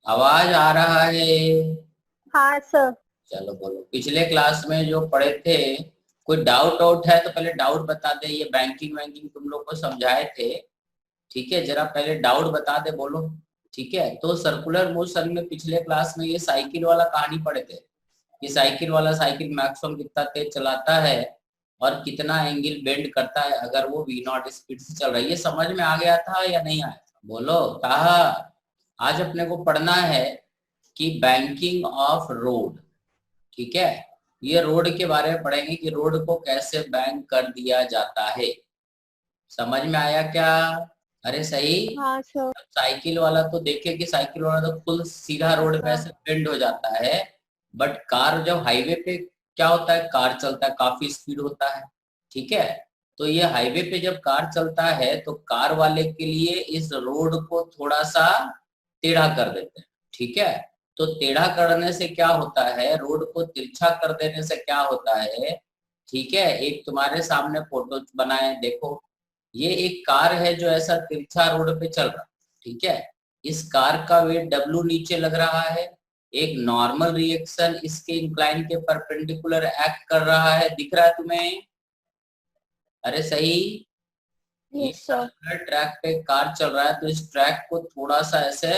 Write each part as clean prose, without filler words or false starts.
आवाज आ रहा है? हाँ सर। चलो बोलो, पिछले क्लास में जो पढ़े थे, कोई डाउट आउट है तो पहले डाउट बता दे। ये बैंकिंग वैंकिंग तुम लोग को समझाए थे, ठीक है? जरा पहले डाउट बता दे, बोलो। ठीक है, तो सर्कुलर मोशन में पिछले क्लास में ये साइकिल वाला कहानी पढ़े थे। ये साइकिल वाला, साइकिल मैक्सिमम कितना तेज चलाता है और कितना एंगल बेंड करता है अगर वो वी नॉट स्पीड से चल रहा है। ये समझ में आ गया था या नहीं आया था? बोलो कहा। आज अपने को पढ़ना है कि बैंकिंग ऑफ रोड, ठीक है? ये रोड के बारे में पढ़ेंगे कि रोड को कैसे बैंक कर दिया जाता है। समझ में आया क्या? अरे सही। हाँ सर। साइकिल वाला तो देखे कि साइकिल वाला तो फुल सीधा रोड पे हाँ। ऐसे बेंड हो जाता है, बट कार जब हाईवे पे क्या होता है, कार चलता है काफी स्पीड होता है, ठीक है? तो ये हाईवे पे जब कार चलता है तो कार वाले के लिए इस रोड को थोड़ा सा टेढ़ा कर देते हैं, ठीक है? तो टेढ़ा करने से क्या होता है, रोड को तिरछा कर देने से क्या होता है, ठीक है? एक तुम्हारे सामने फोटो बनाए देखो। ये एक कार है जो ऐसा तिरछा रोड पे चल रहा है, ठीक है? इस कार का वेट डब्ल्यू नीचे लग रहा है। एक नॉर्मल रिएक्शन इसके इंक्लाइन के परपेंडिकुलर एक्ट कर रहा है, दिख रहा है तुम्हें? अरे सही। ये यस सर। ट्रैक पे कार चल रहा है तो इस ट्रैक को थोड़ा सा ऐसे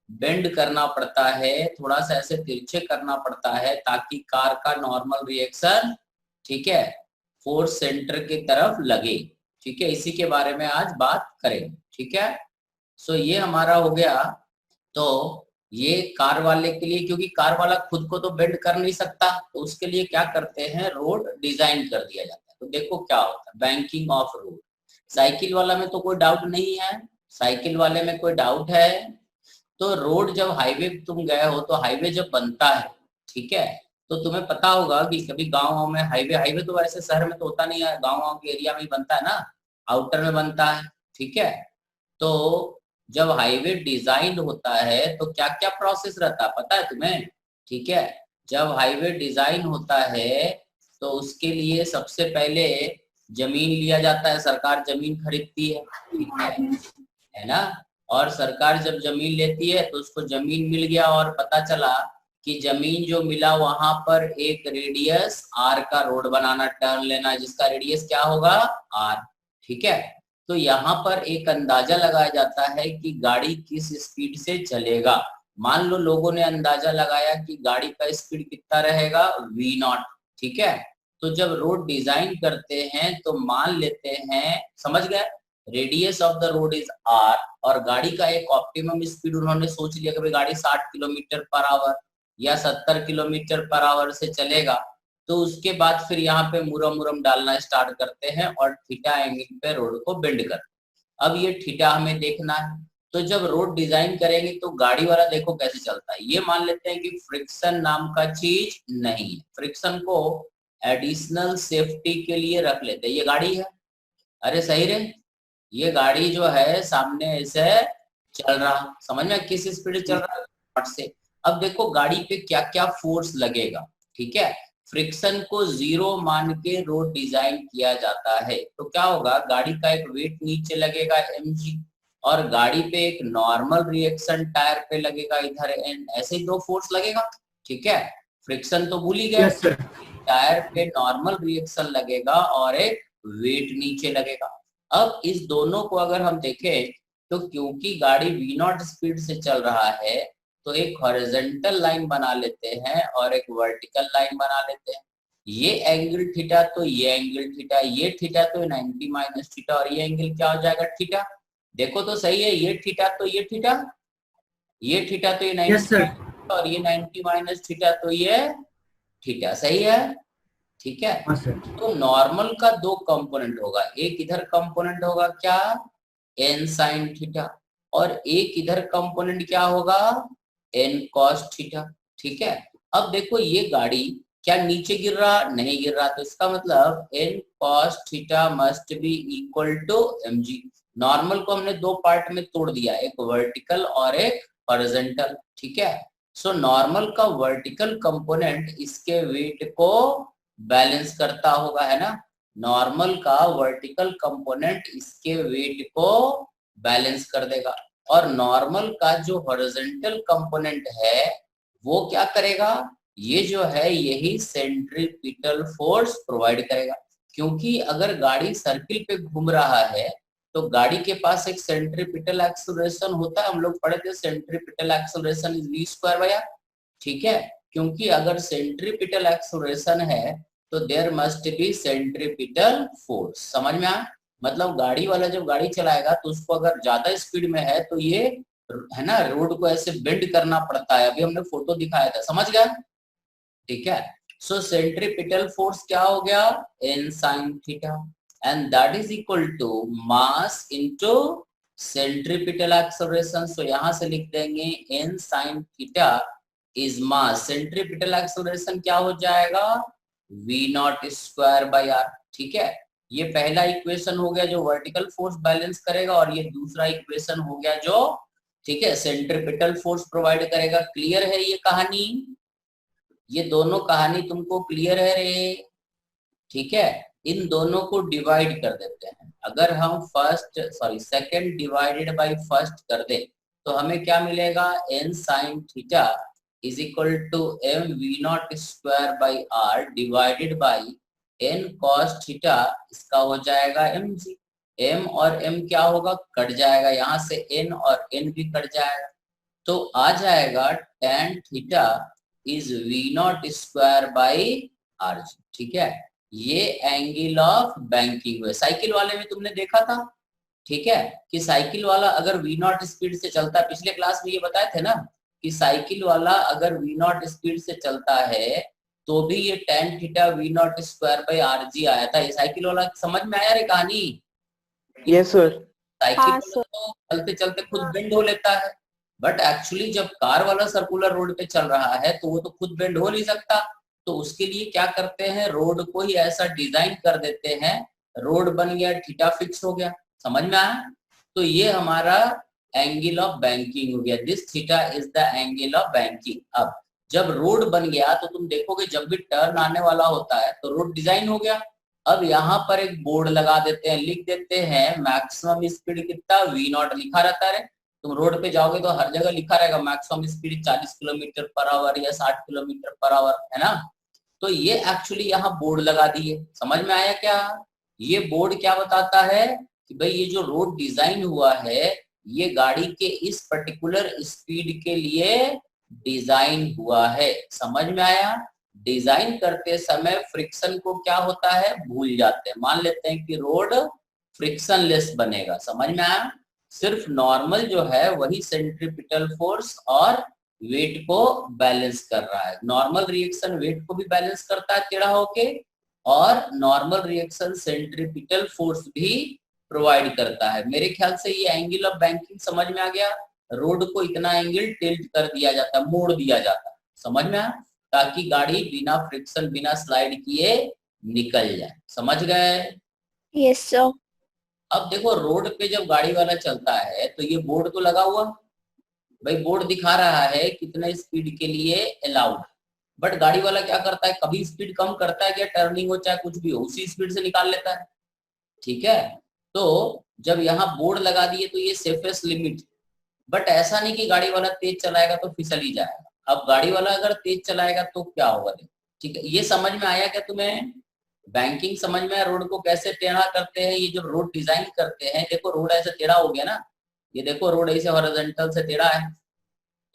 बेंड करना पड़ता है, थोड़ा सा ऐसे तिरछे करना पड़ता है ताकि कार का नॉर्मल रिएक्शन, ठीक है, फोर्स सेंटर की तरफ लगे। ठीक है, इसी के बारे में आज बात करेंगे, ठीक है? सो ये हमारा हो गया। तो ये कार वाले के लिए, क्योंकि कार वाला खुद को तो बेंड कर नहीं सकता, तो उसके लिए क्या करते हैं, रोड डिजाइन कर दिया जाता है। तो देखो क्या होता है बैंकिंग ऑफ रोड। साइकिल वाला में तो कोई डाउट नहीं है, साइकिल वाले में कोई डाउट है? तो रोड जब हाईवे तुम गए हो तो हाईवे जब बनता है, ठीक है, तो तुम्हें पता होगा कि कभी गाँव में हाईवे, हाईवे तो वैसे शहर में तो होता नहीं है, गाँव के एरिया में ही बनता है ना, आउटर में बनता है, ठीक है? तो जब हाईवे डिजाइन होता है तो क्या क्या प्रोसेस रहता है पता है तुम्हें? ठीक है, जब हाईवे डिजाइन होता है तो उसके लिए सबसे पहले जमीन लिया जाता है, सरकार जमीन खरीदती ठीक है ना? और सरकार जब जमीन लेती है तो उसको जमीन मिल गया और पता चला कि जमीन जो मिला वहां पर एक रेडियस आर का रोड बनाना, टर्न लेना, जिसका रेडियस क्या होगा, आर, ठीक है? तो यहाँ पर एक अंदाजा लगाया जाता है कि गाड़ी किस स्पीड से चलेगा। मान लो लोगों ने अंदाजा लगाया कि गाड़ी का स्पीड कितना रहेगा, वी नॉट, ठीक है? तो जब रोड डिजाइन करते हैं तो मान लेते हैं, समझ गए, radius of the road is R और गाड़ी का एक ऑप्टिमम स्पीड उन्होंने सोच लिया कि भाई गाड़ी 60 किलोमीटर पर आवर या 70 किलोमीटर पर आवर से चलेगा। तो उसके बाद फिर यहाँ पे मुरम मुरम डालना स्टार्ट करते हैं और थीटा एंगल पे रोड को बेंड करते हैं। अब ये थीटा हमें देखना है, तो जब रोड डिजाइन करेंगे तो गाड़ी वाला देखो कैसे चलता है। ये मान लेते हैं कि फ्रिक्शन नाम का चीज नहीं है, फ्रिक्शन को एडिशनल सेफ्टी के लिए रख लेते हैं। ये गाड़ी है, अरे सही रे, ये गाड़ी जो है सामने ऐसे चल रहा, समझ में किस स्पीड चल रहा है से। अब देखो गाड़ी पे क्या क्या फोर्स लगेगा, ठीक है? फ्रिक्शन को जीरो मान के रोड डिजाइन किया जाता है तो क्या होगा, गाड़ी का एक वेट नीचे लगेगा mg, और गाड़ी पे एक नॉर्मल रिएक्शन टायर पे लगेगा इधर एन, ऐसे ही दो फोर्स लगेगा, ठीक है? फ्रिक्शन तो भूल ही गए, यस सर। टायर पे नॉर्मल रिएक्शन लगेगा और एक वेट नीचे लगेगा। अब इस दोनों को अगर हम देखें तो क्योंकि गाड़ी वी नॉट स्पीड से चल रहा है तो एक हॉरिजॉन्टल लाइन बना लेते हैं और एक वर्टिकल लाइन बना लेते हैं। ये एंगल थीटा तो ये एंगल थीटा, ये थीटा तो 90 माइनस थीटा, और ये एंगल क्या हो जाएगा, थीटा। देखो तो सही है, ये थीटा तो ये थीटा, ये थीटा तो ये यस 90 सर। माइनस और ये 90 माइनस थीटा तो ये थीटा, सही है, ठीक है? हाँ सर। तो नॉर्मल का दो कंपोनेंट होगा, एक इधर कंपोनेंट होगा क्या, एन साइन थीटा, और एक इधर कंपोनेंट क्या होगा, एन कॉस थीटा, ठीक है? अब देखो ये गाड़ी क्या नीचे गिर रहा, नहीं गिर रहा, तो इसका मतलब N cos theta must be equal to mg। Normal को हमने दो पार्ट में तोड़ दिया, एक वर्टिकल और एक हॉरिजॉन्टल, ठीक है? सो नॉर्मल का वर्टिकल कंपोनेंट इसके वेट को बैलेंस करता होगा, है ना? नॉर्मल का वर्टिकल कंपोनेंट इसके वेट को बैलेंस कर देगा। और नॉर्मल का जो हॉरिजॉन्टल कंपोनेंट है वो क्या करेगा, ये जो है यही सेंट्रीपिटल फोर्स प्रोवाइड करेगा। क्योंकि अगर गाड़ी सर्किल पे घूम रहा है तो गाड़ी के पास एक सेंट्रीपिटल एक्सेलरेशन होता है, हम लोग पढ़े थे centripetal acceleration is v square by r, ठीक है। क्योंकि अगर सेंट्रीपिटल एक्सेलरेशन है तो there must be centripetal force, समझ में आया। मतलब गाड़ी वाला जब गाड़ी चलाएगा तो उसको अगर ज्यादा स्पीड में है तो ये है ना रोड को ऐसे बेंड करना पड़ता है, अभी हमने फोटो दिखाया था, समझ गया, ठीक है। सो सेंट्रीपिटल फोर्स क्या हो गया, n sin theta, and that is equal to mass into centripetal acceleration. So यहां से लिख देंगे n sin theta is mass, centripetal acceleration क्या हो जाएगा, v naught square by r, ठीक है। ये पहला इक्वेशन हो गया जो वर्टिकल फोर्स बैलेंस करेगा, और ये दूसरा इक्वेशन हो गया जो, ठीक है, सेंट्रीपिटल फोर्स प्रोवाइड करेगा। क्लियर है ये कहानी, ये दोनों कहानी तुमको क्लियर है रे, ठीक है। इन दोनों को डिवाइड कर देते हैं, अगर हम सेकंड डिवाइडेड बाय फर्स्ट कर दे तो हमें क्या मिलेगा, n sin theta is equal to m v naught square by r divided by n cos theta, इसका हो जाएगा mg। m और m क्या होगा, कट जाएगा, यहाँ से n और n भी कट जाएगा, तो आ जाएगा tan theta is v naught square by r, ठीक है। ये एंगल ऑफ बैंकिंग हुए। साइकिल वाले में तुमने देखा था, ठीक है, कि साइकिल वाला अगर v नॉट स्पीड से चलता है, पिछले क्लास में ये बताए थे ना कि साइकिल वाला अगर v नॉट स्पीड से चलता है तो भी ये tan theta v naught square by R G आया था। ये साइकिल वाला समझ में आया रे कहानी? Yes sir. साइकिल हाँ वाला सर। तो चलते चलते खुद बेंड हो लेता है, बट एक्चुअली जब कार वाला सर्कुलर रोड पे चल रहा है तो वो तो खुद बेंड हो नहीं सकता, तो उसके लिए क्या करते हैं, रोड को ही ऐसा डिजाइन कर देते हैं, रोड बन गया, थीटा फिक्स हो गया, समझ में आया। तो ये हमारा एंगल ऑफ बैंकिंग हो गया, this theta is the angle of banking. अब जब रोड बन गया तो तुम देखोगे जब भी टर्न आने वाला होता है तो रोड डिजाइन हो गया। अब यहाँ पर एक बोर्ड लगा देते हैं, लिख देते हैं मैक्सिमम स्पीड कितना, v नॉट लिखा रहता है। तुम रोड पे जाओगे तो हर जगह लिखा रहेगा maximum speed 40 kilometre per hour या 60 किलोमीटर पर आवर, है ना। तो ये एक्चुअली यहाँ बोर्ड लगा दिए, समझ में आया क्या। ये बोर्ड क्या बताता है कि भाई ये जो रोड डिजाइन हुआ है ये गाड़ी के इस पर्टिकुलर स्पीड के लिए डिजाइन हुआ है, समझ में आया। डिजाइन करते समय फ्रिक्शन को क्या होता है भूल जाते हैं, मान लेते हैं कि रोड फ्रिक्शनलेस बनेगा, समझ में आया। सिर्फ नॉर्मल जो है वही सेंट्रीपिटल फोर्स और वेट को बैलेंस कर रहा है। नॉर्मल रिएक्शन वेट को भी बैलेंस करता है टेढ़ा होके, और नॉर्मल रिएक्शन सेंट्रीपिटल फोर्स भी प्रोवाइड करता है। मेरे ख्याल से ये एंगल ऑफ बैंकिंग समझ में आ गया। रोड को इतना एंगल टिल्ट कर दिया जाता है, मोड़ दिया जाता है, समझ में आया, ताकि गाड़ी बिना फ्रिक्शन बिना स्लाइड किए निकल जाए, समझ गए। Yes sir. अब देखो रोड पे जब गाड़ी वाला चलता है तो ये बोर्ड तो लगा हुआ, भाई बोर्ड दिखा रहा है कितने स्पीड के लिए अलाउड, बट गाड़ी वाला क्या करता है, कभी स्पीड कम करता है क्या, टर्निंग हो चाहे कुछ भी हो उसी स्पीड से निकाल लेता है, ठीक है। तो जब यहाँ बोर्ड लगा दिए तो ये सेफेस्ट लिमिट, बट ऐसा नहीं कि गाड़ी वाला तेज चलाएगा तो फिसल ही जाएगा। अब गाड़ी वाला अगर तेज चलाएगा तो क्या होगा, ठीक है। ये समझ में आया क्या तुम्हें, बैंकिंग समझ में आया, रोड को कैसे टेढ़ा करते हैं। ये जब रोड डिजाइन करते हैं, देखो रोड ऐसे टेढ़ा हो गया ना, ये देखो रोड ऐसे हॉरिजॉन्टल से टेढ़ा है,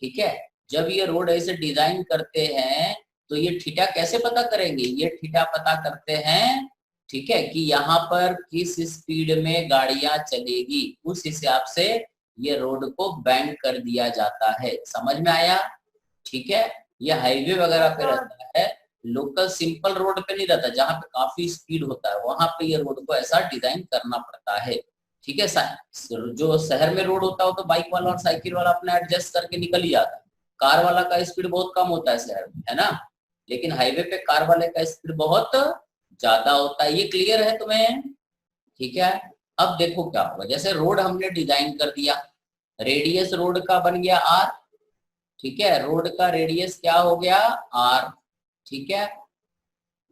ठीक है। जब ये रोड ऐसे डिजाइन करते हैं तो ये थीटा कैसे पता करेंगे, ये थीटा पता करते हैं, ठीक है, कि यहाँ पर किस स्पीड में गाड़ियां चलेगी उस हिसाब से ये रोड को बैंड कर दिया जाता है, समझ में आया, ठीक है। ये हाईवे वगैरह पे रहता है, लोकल सिंपल रोड पे नहीं रहता, जहाँ पे काफी स्पीड होता है वहां पे ये रोड को ऐसा डिजाइन करना पड़ता है, ठीक है। जो शहर में रोड होता है तो बाइक वाला और साइकिल वाला अपना एडजस्ट करके निकल ही जाता है, कार वाला का स्पीड बहुत कम होता है शहर में, है ना, लेकिन हाईवे पे कार वाले का स्पीड बहुत ज्यादा होता है। ये क्लियर है तुम्हें, ठीक है। अब देखो क्या होगा, जैसे रोड हमने डिजाइन कर दिया, रेडियस रोड का बन गया r, ठीक है, रोड का रेडियस क्या हो गया r, ठीक है।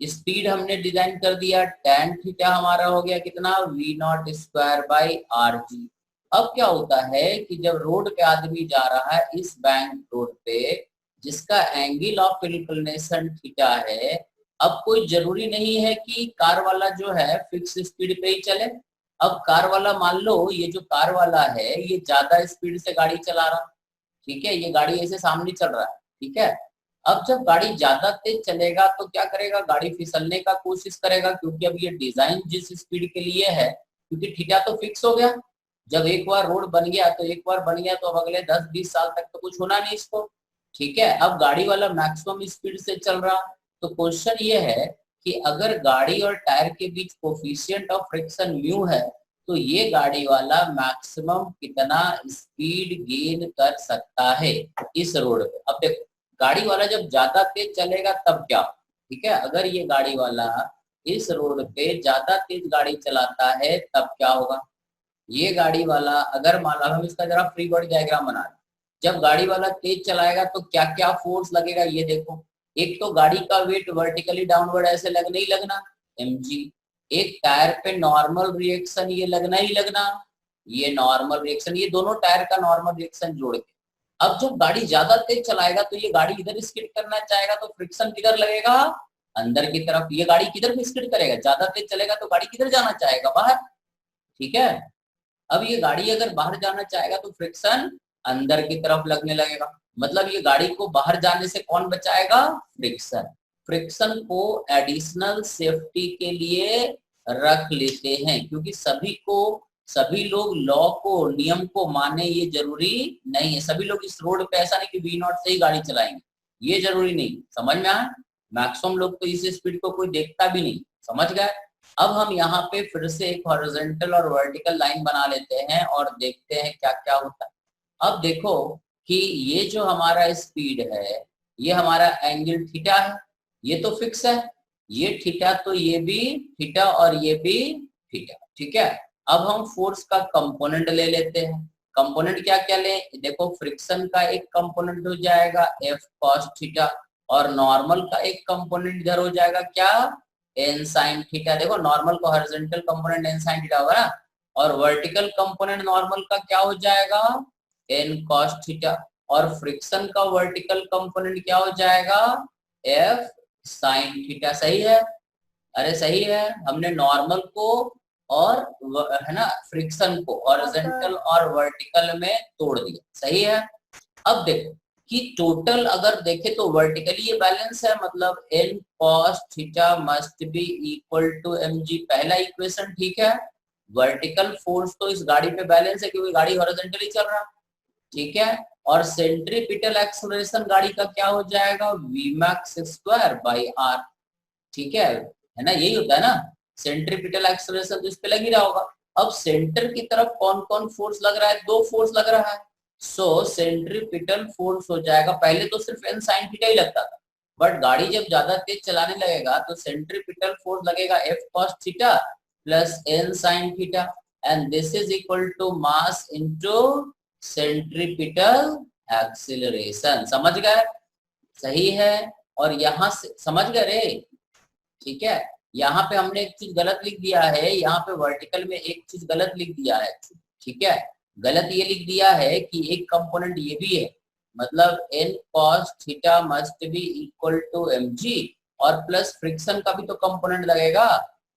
स्पीड हमने डिजाइन कर दिया, tan थीटा हमारा हो गया कितना v naught square by R G. अब क्या होता है कि जब रोड पे आदमी जा रहा है इस बैंक रोड पे, जिसका एंगल ऑफ इंक्लिनेशन थीटा है, अब कोई जरूरी नहीं है कि कार वाला जो है फिक्स स्पीड पे ही चले। अब कार वाला मान लो, ये जो कार वाला है ये ज्यादा स्पीड से गाड़ी चला रहा, ठीक है, ये गाड़ी ऐसे सामने चल रहा है, ठीक है। अब जब गाड़ी ज्यादा तेज चलेगा तो क्या करेगा, गाड़ी फिसलने का कोशिश करेगा, क्योंकि अब ये डिजाइन जिस स्पीड के लिए है, क्योंकि थीटा तो फिक्स हो गया। जब एक बार रोड बन गया तो एक बार बन गया, तो अब अगले 10-20 साल तक तो कुछ होना नहीं इसको, ठीक है। अब गाड़ी वाला मैक्सिमम स्पीड से चल रहा, तो क्वेश्चन ये है कि अगर गाड़ी और टायर के बीच कोफिशिएंट ऑफ फ्रिक्शन म्यू है, तो ये गाड़ी वाला मैक्सिमम कितना स्पीड गेन कर सकता है इस रोड पे। अब देखो, गाड़ी वाला जब ज्यादा तेज चलेगा तब क्या, ठीक है, अगर ये गाड़ी वाला इस रोड पे ज्यादा तेज गाड़ी चलाता है तब क्या होगा। ये गाड़ी वाला अगर मान लो, हम इसका जरा फ्री बॉडी डायग्राम बना लें, जब गाड़ी वाला तेज चलाएगा तो क्या क्या फोर्स लगेगा ये देखो। एक तो गाड़ी का वेट वर्टिकली डाउनवर्ड ऐसे लगना ही लगना, mg। एक टायर पे नॉर्मल रिएक्शन ये लगना ही लगना, ये नॉर्मल रिएक्शन, ये दोनों टायर का नॉर्मल रिएक्शन जोड़ के। अब जब गाड़ी ज्यादा तेज चलाएगा तो ये गाड़ी इधर स्किड करना चाहेगा, तो फ्रिक्शन किधर लगेगा, अंदर की तरफ। ये गाड़ी किधर भी स्किड करेगा, ज्यादा तेज चलेगा तो गाड़ी किधर जाना चाहेगा, बाहर, ठीक है। अब ये गाड़ी अगर बाहर जाना चाहेगा तो फ्रिक्शन अंदर की तरफ लगने लगेगा, मतलब ये गाड़ी को बाहर जाने से कौन बचाएगा, फ्रिक्शन। फ्रिक्शन को एडिशनल सेफ्टी के लिए रख लेते हैं, क्योंकि सभी लोग लॉ को, नियम को माने ये जरूरी नहीं है। सभी लोग इस रोड पे ऐसा नहीं कि V0 से ही गाड़ी चलाएंगे, ये जरूरी नहीं, समझ में आया। मैक्सिमम लोग तो इस स्पीड को कोई देखता भी नहीं, समझ गए। अब हम यहाँ पे फिर से एक हॉरिजॉन्टल और वर्टिकल लाइन बना लेते हैं और देखते हैं क्या क्या होता है। अब देखो कि ये जो हमारा स्पीड है, ये हमारा एंगल थीटा है, ये तो फिक्स है, ये थीटा तो ये भी थीटा और ये भी थीटा, ठीक है। अब हम फोर्स का कंपोनेंट ले लेते हैं। कंपोनेंट क्या क्या लें, देखो फ्रिक्शन का एक कंपोनेंट हो जाएगा F cos थीटा, और नॉर्मल का एक कंपोनेंट इधर हो जाएगा क्या, n sin थीटा। देखो नॉर्मल को horizontal component n sin theta होगा ना, और वर्टिकल कंपोनेंट नॉर्मल का क्या हो जाएगा, n cos थीटा, और फ्रिक्शन का वर्टिकल कंपोनेंट क्या हो जाएगा, F sin थीटा। सही है, अरे सही है, हमने नॉर्मल को और है ना फ्रिक्शन को हॉरिजॉन्टल और वर्टिकल में तोड़ दिया, सही है। अब देखो कि टोटल अगर देखे तो वर्टिकली ये बैलेंस है, मतलब n cos theta must be equal to mg, पहला इक्वेशन, ठीक है। वर्टिकल फोर्स तो इस गाड़ी पे बैलेंस है क्योंकि गाड़ी हॉरिजॉन्टली चल रहा, ठीक है। और सेंट्रीपिटल एक्सेलरेशन गाड़ी का क्या हो जाएगा, vmax स्क्वायर बाई r, ठीक है ना, यही होता है ना, सेंट्रीपिटल एक्सेलरेशन तो इस पे लग ही रहा होगा। अब सेंटर की तरफ कौन कौन फोर्स लग रहा है, दो फोर्स लग रहा है, सो सेंट्रीपिटल फोर्स हो जाएगा, पहले तो सिर्फ n sin थीटा ही लगता था, बट गाड़ी जब ज्यादा तेज चलाने लगेगा तो सेंट्रीपिटल फोर्स लगेगा F cos theta plus n sin theta, and this is equal to mass into centripetal acceleration. समझ गए, सही है। और यहाँ से समझ गए रे, ठीक है। यहाँ पे हमने एक चीज गलत लिख दिया है, यहाँ पे वर्टिकल में एक चीज गलत लिख दिया है, ठीक है। गलत ये लिख दिया है कि एक कंपोनेंट ये भी है, मतलब n cos theta must be equal to mg, और प्लस फ्रिक्शन का भी तो कंपोनेंट लगेगा,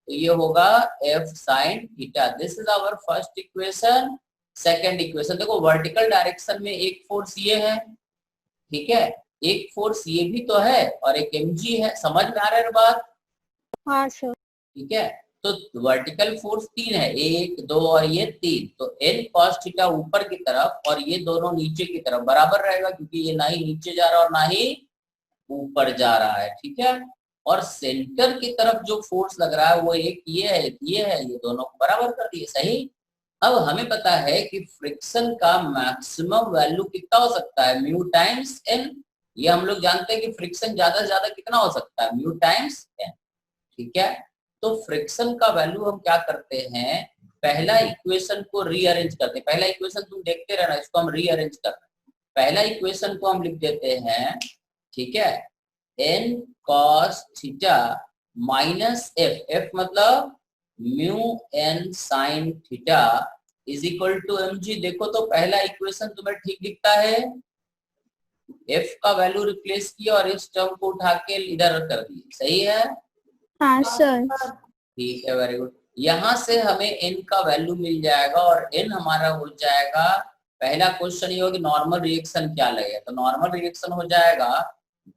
तो ये होगा F sin theta. This is our first equation. Second equation देखो, वर्टिकल डायरेक्शन में एक फोर्स ये है, ठीक है, एक फोर्स ये भी तो है और एक mg है, समझ में आ रहा है बात, हाँ सर। ठीक है। तो वर्टिकल फोर्स 3 है, 1 2 और ये 3, तो n cos थीटा ऊपर की तरफ और ये दोनों नीचे की तरफ बराबर रहेगा, क्योंकि ये ना ही नीचे जा रहा और ना ही ऊपर जा रहा है, ठीक है। और सेंटर की तरफ जो फोर्स लग रहा है वो एक ये है, ये दोनों को बराबर कर दिए, सही। अब हमें पता है कि फ्रिक्शन का मैक्सिमम वैल्यू कितना हो सकता है, म्यू टाइम्स n। ये हम लोग जानते हैं कि फ्रिक्शन ज्यादा से ज्यादा कितना हो सकता है, म्यू टाइम्स n, ठीक है। तो फ्रिक्शन का वैल्यू हम क्या करते हैं, पहला इक्वेशन को रीअरेंज करते हैं। पहला इक्वेशन तुम देखते रहना, इसको हम रीअरेंज करते हैं। पहला इक्वेशन को हम लिख देते हैं, ठीक है, n cos theta minus f, f मतलब mu n sin theta is equal to mg। देखो तो पहला इक्वेशन तुम्हें ठीक दिखता है, f का वैल्यू रिप्लेस किया और इस टर्म को उठा के इधर कर दिए, सही है? हाँ सर। ठीक है, वेरी गुड। यहाँ से हमें n का वैल्यू मिल जाएगा और n हमारा हो जाएगा, पहला क्वेश्चन ये होगा नॉर्मल रिएक्शन क्या लगेगा, तो नॉर्मल रिएक्शन हो जाएगा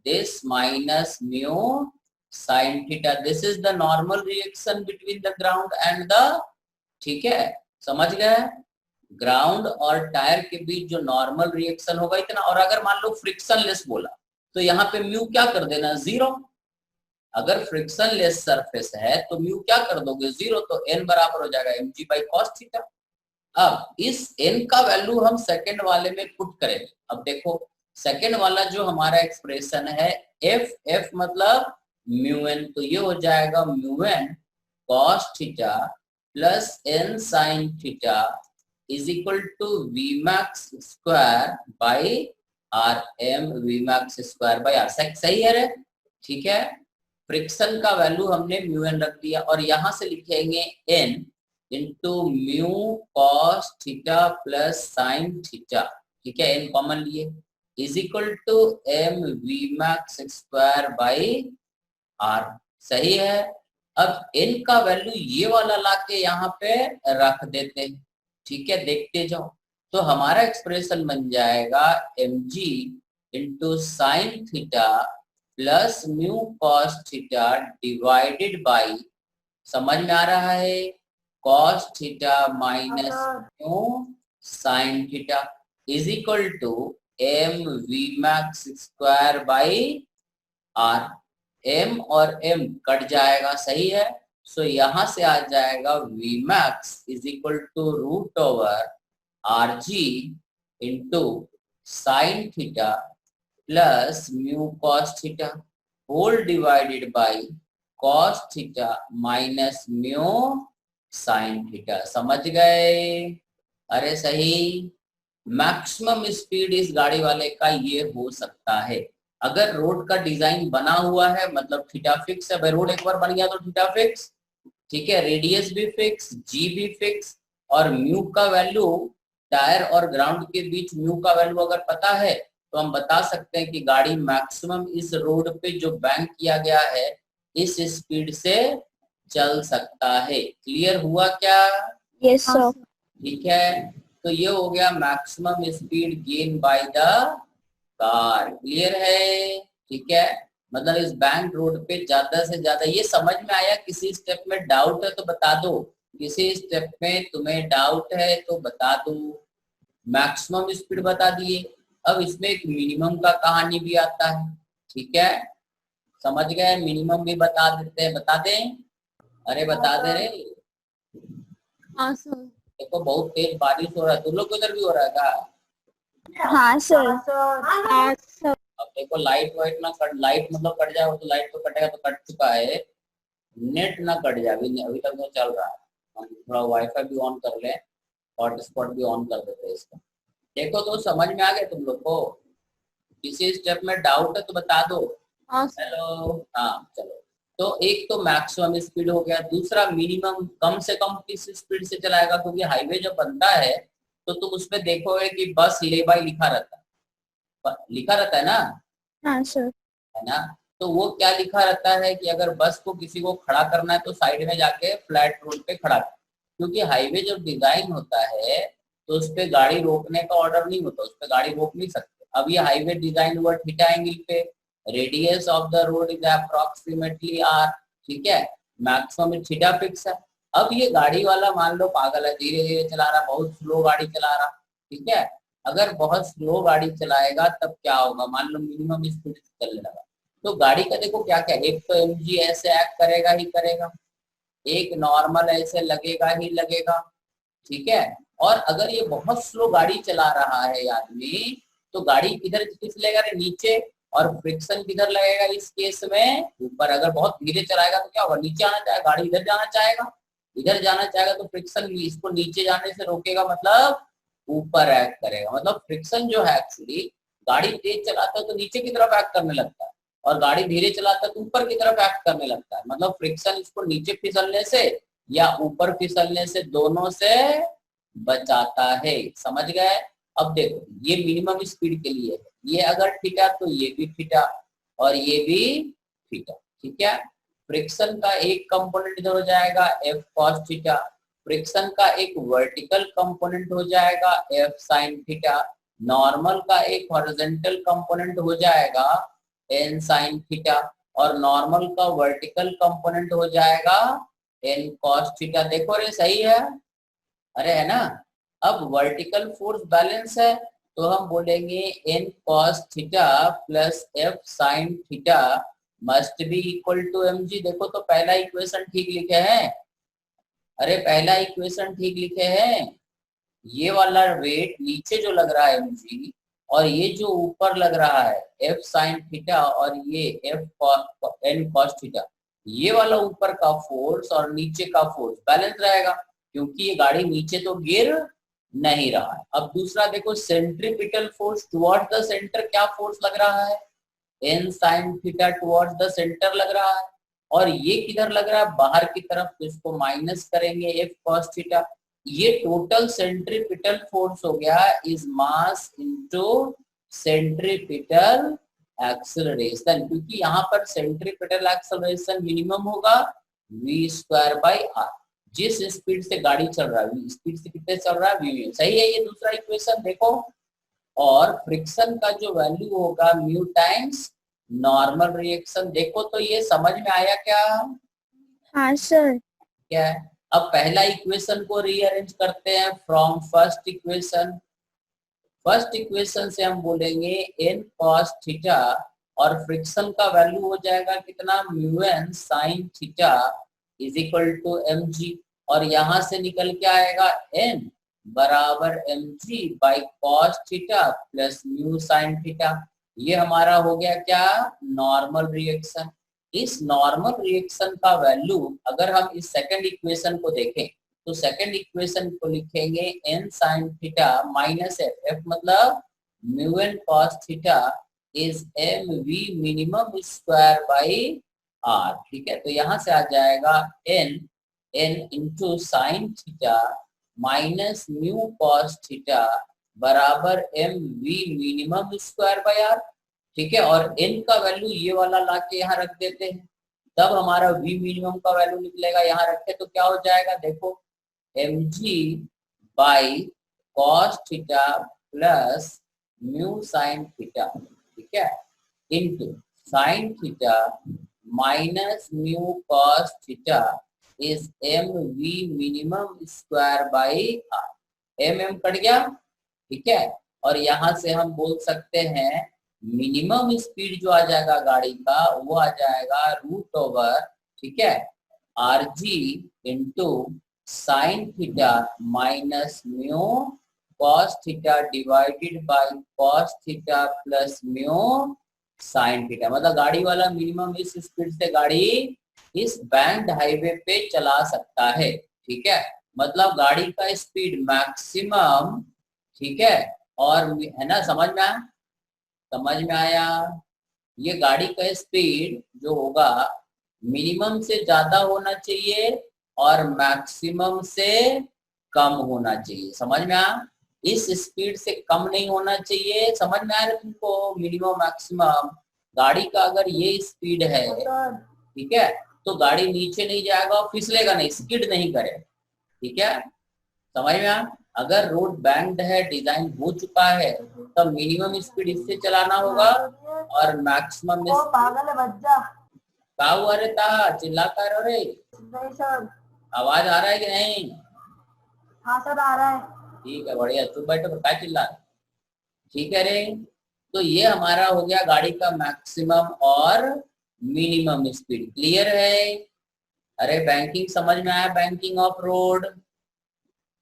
this minus mu sine theta. This is the normal reaction between the ground and the, ठीक है, समझ गए? ग्राउंड और टायर के बीच जो नॉर्मल रिएक्शन होगा इतना। और अगर मान लो फ्रिक्शनलेस बोला तो यहाँ पे म्यू क्या कर देना, 0। अगर फ्रिक्शनलेस सरफेस है तो म्यू क्या कर दोगे, 0, तो n बराबर हो जाएगा mg बाई कॉस थीटा। अब इस n का वैल्यू हम सेकंड वाले में पुट करेंगे। अब देखो सेकंड वाला जो हमारा एक्सप्रेशन है f मतलब म्यू n, तो ये हो जाएगा mu n cos theta plus n sine theta is equal to V max square by are M, V max square by R. सही है रे? ठीक है, फ्रिक्शन का वैल्यू हमने म्यू एन रख दिया और यहां से लिखेंगे n into mu cos theta plus sine theta, ठीक है, n कॉमन लिए, is equal to M V max square by R. सही है? अब n का वैल्यू ये वाला लाके यहाँ पे रख देते हैं, ठीक है, देखते जाओ। तो हमारा एक्सप्रेशन बन जाएगा mg into sine theta plus mu cos theta divided by, समझ में आ रहा है, cos theta minus mu sine theta is equal to M V max square by R. m और m कट जाएगा, सही है? सो यहाँ से आ जाएगा V max is equal to root over R G into sine theta plus mu cos theta whole divided by cos theta minus mu sine theta. समझ गए? अरे सही। मैक्सिमम स्पीड इस गाड़ी वाले का ये हो सकता है अगर रोड का डिजाइन बना हुआ है, मतलब थीटा फिक्स है। भाई रोड एक बार बन गया तो थीटा फिक्स, ठीक है, रेडियस भी फिक्स, जी भी फिक्स, और म्यू का वैल्यू टायर और ग्राउंड के बीच म्यू का वैल्यू अगर पता है तो हम बता सकते हैं कि गाड़ी मैक्सिमम इस रोड पे जो बैंक किया गया है इस स्पीड से चल सकता है। क्लियर हुआ क्या? Yes sir. ठीक है, तो ये हो गया maximum speed gain by the car. Clear है? ठीक है, मतलब इस बैंक रोड पे ज्यादा से ज्यादा, ये समझ में आया? किसी स्टेप में डाउट है तो बता दो, किसी स्टेप में तुम्हें डाउट है तो बता दो। मैक्सिमम स्पीड बता दिए, अब इसमें एक मिनिमम का कहानी भी आता है, ठीक है, समझ गए? मिनिमम भी बता देते हैं, बता दें? अरे बता दे रे। हाँ सर। देखो बहुत तेज बारिश हो रहा है, तुम लोग को इधर भी हो रहा है क्या? हाँ सर। हाँ सर। अब देखो लाइट वाइट ना कट, लाइट मतलब कट जाए तो लाइट तो कटेगा, तो कट चुका है, नेट ना कट जाए, अभी तक तो चल रहा है। हम थोड़ा वाईफाई भी ऑन कर लें, हॉटस्पॉट भी ऑन कर देते हैं इसका। देखो तो समझ में आ गया तुम लोग को? किसी स्टेप में डाउट है तो बता दो। हेलो, हाँ चलो। तो एक तो मैक्सिमम स्पीड हो गया, दूसरा मिनिमम, कम से कम किस स्पीड से चलाएगा, क्योंकि हाईवे जब बनता है तो तुम उसमें देखोगे कि बस ले बाई लिखा रहता है ना? हाँ सर। है ना? तो वो क्या लिखा रहता है कि अगर बस को किसी को खड़ा करना है तो साइड में जाके फ्लैट रोड पे खड़ा कर, क्योंकि हाईवे जब डिजाइन होता है तो उस पर गाड़ी रोकने का ऑर्डर नहीं होता, उस पर गाड़ी रोक नहीं सकते। अब ये हाईवे डिजाइन हुआ थीटा एंगल पे, radius of the road is approximately R, ठीक है, मैक्सिमम थीटा फिक्स है। अब ये गाड़ी वाला मान लो पागल है, धीरे धीरे चला रहा, बहुत स्लो गाड़ी चला रहा, ठीक है, अगर बहुत स्लो गाड़ी चलाएगा तब क्या होगा, मान लो मिनिमम स्पीड से चलने लगा, तो गाड़ी का देखो क्या क्या, एक तो एमजी ऐसे एक्ट करेगा ही करेगा, एक नॉर्मल ऐसे लगेगा ही लगेगा, ठीक है, और अगर ये बहुत स्लो गाड़ी चला रहा है आदमी तो गाड़ी किधर फिसलेगा रे, नीचे, और फ्रिक्शन किधर लगेगा इस केस में, ऊपर। अगर बहुत धीरे चलाएगा तो क्या होगा, नीचे आना चाहेगा, गाड़ी इधर जाना चाहेगा, इधर जाना चाहेगा तो फ्रिक्शन इसको नीचे जाने से रोकेगा, मतलब ऊपर एक्ट करेगा। मतलब फ्रिक्शन जो है एक्चुअली, गाड़ी तेज चलाता है तो नीचे की तरफ एक्ट करने लगता है, और गाड़ी धीरे चलाता है तो ऊपर की तरफ एक्ट करने लगता है। मतलब फ्रिक्शन इसको नीचे फिसलने से या ऊपर फिसलने से, दोनों से बचाता है। समझ गए? अब देखो ये मिनिमम स्पीड के लिए है, ये अगर थीटा तो ये भी थीटा और ये भी थीटा। ठीक है, फ्रिक्शन का एक कंपोनेंट इधर हो जाएगा एफ कॉस थीटा, फ्रिक्शन का एक वर्टिकल कंपोनेंट हो जाएगा एफ साइन थीटा, नॉर्मल का एक हॉरिजॉन्टल कंपोनेंट हो जाएगा एन साइन थीटा और नॉर्मल का वर्टिकल कंपोनेंट हो जाएगा एन कॉस थीटा। देखो रे सही है, अरे है ना। अब वर्टिकल फोर्स बैलेंस है तो हम बोलेंगे N cos theta plus F sine theta must be equal to M G. देखो तो पहला इक्वेशन ठीक लिखे हैं, अरे पहला इक्वेशन ठीक लिखे हैं। ये वाला वेट नीचे जो लग रहा है एम जी और ये जो ऊपर लग रहा है एफ साइन थीटा और ये एफ एन कॉस थीटा, ये वाला ऊपर का फोर्स और नीचे का फोर्स बैलेंस रहेगा क्योंकि ये गाड़ी नीचे तो गिर नहीं रहा है। अब दूसरा देखो centripetal force towards the centre, क्या फोर्स लग रहा है N sine theta towards the centre लग रहा है और ये किधर लग रहा है बाहर की तरफ, तो इसको माइनस करेंगे एफ कॉस थीटा। ये टोटल सेंट्रीपिटल फोर्स हो गया is mass into centripetal acceleration, क्योंकि यहाँ पर सेंट्रीपिटल एक्सेलरेशन मिनिमम होगा v स्क्वायर बाई आर। जिस स्पीड से गाड़ी चल रहा है स्पीड से कितने चल रहा है v, सही है ये दूसरा इक्वेशन देखो। और फ्रिक्शन का जो वैल्यू होगा म्यू टाइम्स नॉर्मल रिएक्शन। देखो तो ये समझ में आया क्या? हाँ सर। क्या है? अब पहला इक्वेशन को रीअरेंज करते हैं from first equation. First equation से हम बोलेंगे एन कॉस थीटा और फ्रिक्शन का वैल्यू हो जाएगा कितना mu N sine theta is equal to M G और यहाँ से निकल के आएगा एन बराबर M G by cos theta plus mu sine theta. ये हमारा हो गया क्या नॉर्मल रिएक्शन। इस नॉर्मल रिएक्शन का वैल्यू अगर हम इस सेकंड इक्वेशन को देखें तो सेकंड इक्वेशन को लिखेंगे N sine theta minus F, F मतलब mu N cos theta is M we minimum square by are. ठीक है, तो यहाँ से आ जाएगा N N into sine theta minus mu cos theta बराबर M we minimum square by are. ठीक है, और n का वैल्यू ये वाला लाके यहाँ रख देते हैं तब हमारा v मिनिमम का वैल्यू निकलेगा। यहाँ रखे तो क्या हो जाएगा देखो mg by cos theta plus mu sine theta, ठीक है, into sine theta minus mu cos theta is M we minimum square by are. M cut गया, ठीक है, और यहाँ से हम बोल सकते हैं मिनिमम स्पीड जो आ जाएगा गाड़ी का वो आ जाएगा रूट ओवर, ठीक है, are G into sine theta minus mu cos theta divided by cos theta plus mu sine theta. मतलब गाड़ी वाला मिनिमम इस स्पीड से गाड़ी इस बैंक्ड हाईवे पे चला सकता है। ठीक है, मतलब गाड़ी का स्पीड मैक्सिमम, ठीक है, और है ना, समझ में आया? समझ में आया? ये गाड़ी का स्पीड जो होगा मिनिमम से ज्यादा होना चाहिए और मैक्सिमम से कम होना चाहिए। समझ में आया? इस स्पीड से कम नहीं होना चाहिए। समझ में आया तुमको? मिनिमम मैक्सिमम गाड़ी का अगर ये स्पीड है, ठीक है, तो गाड़ी नीचे नहीं जाएगा और फिसलेगा नहीं, स्किड नहीं करे। ठीक है, समझ में आया? अगर रोड बैंक्ड है, डिजाइन हो चुका है, तब मिनिमम स्पीड इससे चलाना होगा और मैक्सिमम पागल है बच्चा। क्या हुआ रे ता चिल्ला कर रे? नहीं सर। आवाज आ रहा है कि नहीं? हाँ सर आ रहा है। ठीक है, बढ़िया, चुप बैठो, क्या चिल्ला? ठीक है रे, तो ये हमारा हो गया गाड़ी का मैक्सिमम और मिनिमम स्पीड। क्लियर है? अरे बैंकिंग समझ में आया? Banking of road.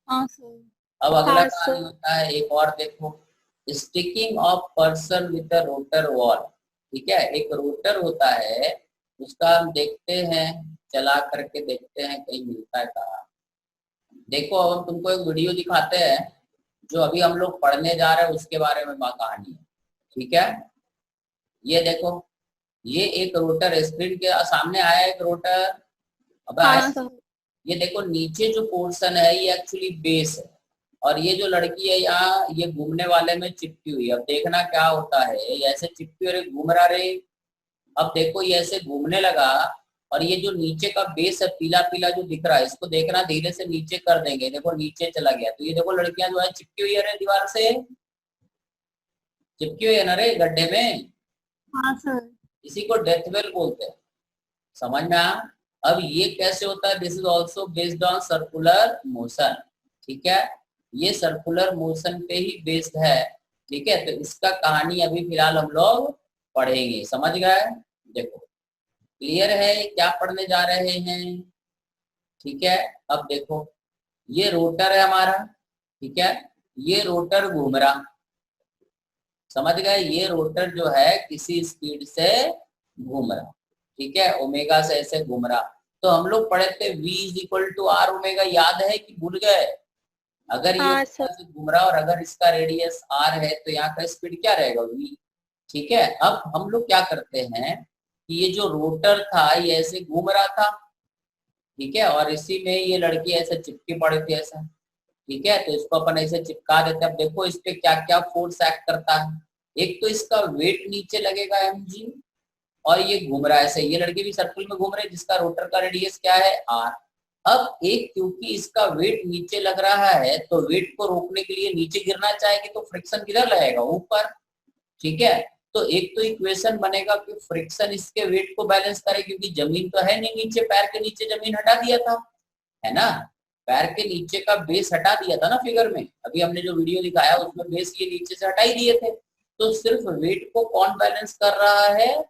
हाँ सर। अब अगला हाँ, कहानी होता है एक और, देखो, sticking of person with a rotor wall. ठीक है, एक रोटर होता है, उसका हम देखते हैं, चला करके देखते हैं कहीं मिलता है कहाँ। देखो अब हम तुमको एक वीडियो दिखाते हैं जो अभी हम लोग पढ़ने जा रहे हैं उसके बारे में कहानी है। ठीक है, ये देखो, ये एक रोटर स्क्रीन के सामने आया एक रोटर। अब हाँ सर। ये देखो नीचे जो पोर्शन है ये एक्चुअली बेस है, और ये जो लड़की है यहाँ ये घूमने वाले में चिपकी हुई है। अब देखना क्या होता है, ये ऐसे चिपकी और घूम रहा रे। अब देखो ये ऐसे घूमने लगा और ये जो नीचे का बेस है पीला पीला जो दिख रहा है, इसको देखना धीरे से नीचे कर देंगे। देखो नीचे चला गया, तो ये देखो लड़कियां जो है चिपकी हुई है रे, दीवार से चिपकी हुई है ना रे गड्ढे में। हाँ सर। इसी को डेथ वेल बोलते हैं, समझ में आया। अब ये कैसे होता है, this is also based on circular motion, ठीक है, ये सर्कुलर मोशन पे ही बेस्ड है, ठीक है। तो इसका कहानी अभी फिलहाल हम लोग पढ़ेंगे, समझ गए। देखो क्लियर है क्या पढ़ने जा रहे हैं, ठीक है। अब देखो ये रोटर है हमारा, ठीक है, ये रोटर घूम रहा, समझ गए। ये रोटर जो है किसी स्पीड से घूम रहा, ठीक है, ओमेगा से ऐसे घूम रहा। तो हम लोग पढ़े थे v is equal to r omega, याद है कि भूल गए। अगर ये हाँ सर। से घूम रहा और अगर इसका रेडियस r है तो यहाँ का स्पीड क्या रहेगा v, ठीक है। अब हम लोग क्या करते हैं कि ये जो रोटर था ये ऐसे घूम रहा था, ठीक है, और इसी में ये लड़की ऐसे चिपकी पड़ी थी ऐसा, ठीक है। तो इसको अपन ऐसे चिपका देते हैं। अब देखो इस पे क्या क्या फोर्स एक्ट करता है। एक तो इसका वेट नीचे लगेगा mg, और ये घूम रहा है ऐसे, ये लड़की भी सर्कल में घूम रही है जिसका रोटर का रेडियस क्या है r। अब एक क्योंकि इसका वेट नीचे लग रहा है तो वेट को रोकने के लिए नीचे गिरना चाहेगी तो फ्रिक्शन किधर लगेगा, ऊपर, ठीक है। तो एक तो इक्वेशन बनेगा कि फ्रिक्शन इसके वेट को बैलेंस करे, क्योंकि जमीन तो है नहीं नीचे, पैर के नीचे जमीन हटा दिया था, है ना, पैर के नीचे का बेस हटा दिया था ना फिगर में, अभी हमने जो वीडियो दिखाया उसमें बेस ये नीचे से हटा ही दिए थे। तो सिर्फ वेट को कौन बैलेंस कर रहा है,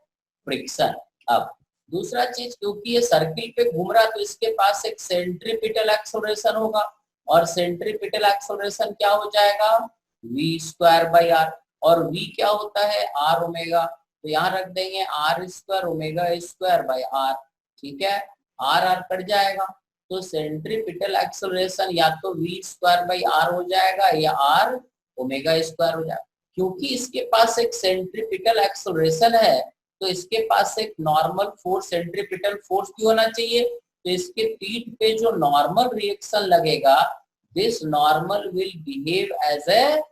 फ्रिक्शन। अब दूसरा चीज, क्योंकि ये सर्किल पे घूम रहा तो इसके पास एक सेंट्रीपिटल एक्सेलरेशन होगा, और सेंट्रीपिटल एक्सेलरेशन क्या हो जाएगा, v स्क्वायर बाई आर, और v क्या होता है, r ओमेगा। तो यहाँ रख देंगे r square omega square by r, ठीक है, r कट जाएगा। तो सेंट्रीपिटल एक्सेलरेशन या तो v स्क्वायर बाई r हो जाएगा या r ओमेगा स्क्वायर हो जाएगा। क्योंकि इसके पास एक सेंट्रीपिटल एक्सेलरेशन है तो इसके पास एक नॉर्मल फोर्स, सेंट्रीपिटल फोर्स भी होना चाहिए। तो इसके पीठ पे जो नॉर्मल रिएक्शन लगेगा, this normal will behave as a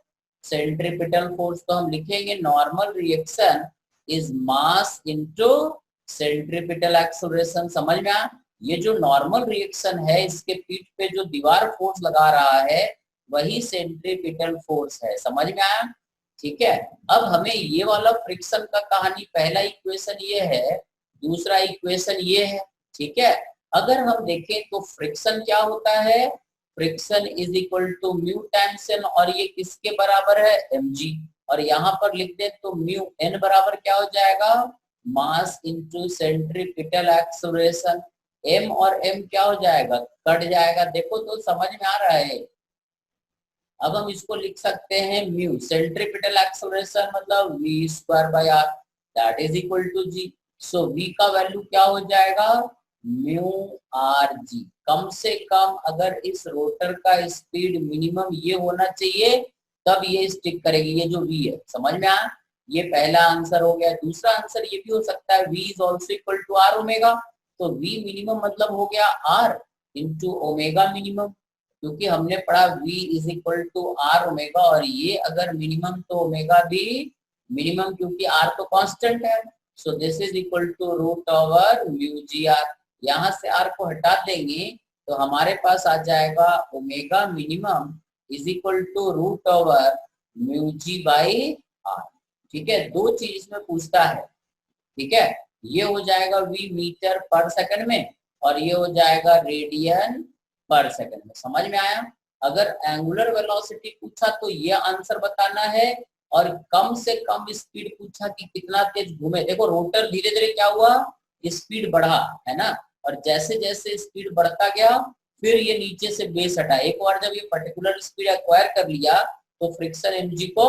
centripetal force. तो हम लिखेंगे normal reaction is mass into centripetal acceleration, समझ में आया। ये जो नॉर्मल रिएक्शन है इसके पीठ पे जो दीवार फोर्स लगा रहा है वही सेंट्रीपिटल फोर्स है, समझ में आया, ठीक है। अब हमें ये वाला फ्रिक्शन का कहानी, पहला इक्वेशन ये है, दूसरा इक्वेशन ये है, ठीक है। अगर हम देखें तो फ्रिक्शन क्या होता है, friction is equal to mu times n, और ये किसके बराबर है, mg, और यहाँ पर लिख दे तो म्यू n बराबर क्या हो जाएगा, मास इनटू सेंट्रीपिटल एक्सेलरेशन। m और m क्या हो जाएगा, कट जाएगा। देखो तो समझ में आ रहा है। अब हम इसको लिख सकते हैं म्यू सेंट्रीपिटल एक्सेलरेशन मतलब v square by r that is equal to g। So v का वैल्यू क्या हो जाएगा, म्यू आर जी। कम से कम अगर इस रोटर का स्पीड मिनिमम ये होना चाहिए तब ये स्टिक करेगी, ये जो v है, समझ में आया। ये पहला आंसर हो गया। दूसरा आंसर ये भी हो सकता है v is also equal to r omega. तो v मिनिमम मतलब हो गया r इंटू ओमेगा मिनिमम, क्योंकि हमने पढ़ा v is equal to r omega, और ये अगर मिनिमम तो ओमेगा भी मिनिमम, क्योंकि r तो कांस्टेंट है। So this is equal to root over mu g r. यहाँ से r को हटा देंगे तो हमारे पास आ जाएगा omega minimum is equal to root over mu g by are, ठीक है। दो चीज इसमें पूछता है, ठीक है, ये हो जाएगा v मीटर पर सेकंड में और ये हो जाएगा रेडियन पर सेकंड में, समझ में आया। अगर एंगुलर वेलोसिटी पूछा तो ये आंसर बताना है, और कम से कम स्पीड पूछा कि कितना तेज घूमे। देखो रोटर धीरे धीरे क्या हुआ, स्पीड बढ़ा, है ना, और जैसे जैसे स्पीड बढ़ता गया फिर ये नीचे से बेस हटा। एक बार जब ये पर्टिकुलर स्पीड एक्वायर कर लिया तो फ्रिक्शन mg को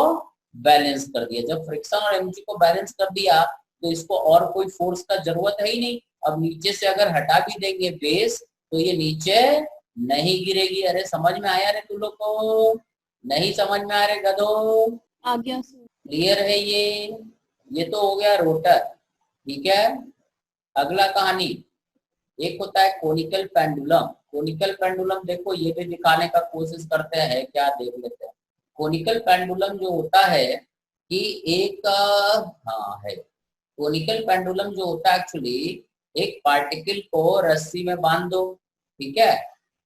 बैलेंस कर दिया। जब फ्रिक्शन और mg को बैलेंस कर दिया तो इसको और कोई फोर्स का जरूरत है ही नहीं। अब नीचे से अगर हटा भी देंगे बेस तो ये नीचे नहीं गिरेगी। अरे समझ में आया रे तुम लोग को, नहीं समझ में आ रहे गधो, आ गया सर। क्लियर है ये तो हो गया रोटर, ठीक है। अगला कहानी, एक होता है कोनिकल पेंडुलम, कोनिकल पेंडुलम देखो, ये भी दिखाने का कोशिश करते हैं, क्या देख लेते हैं। कोनिकल पेंडुलम जो होता है कि एक हाँ है, कोनिकल पेंडुलम जो होता है एक्चुअली एक पार्टिकल को रस्सी में बांध दो, ठीक है।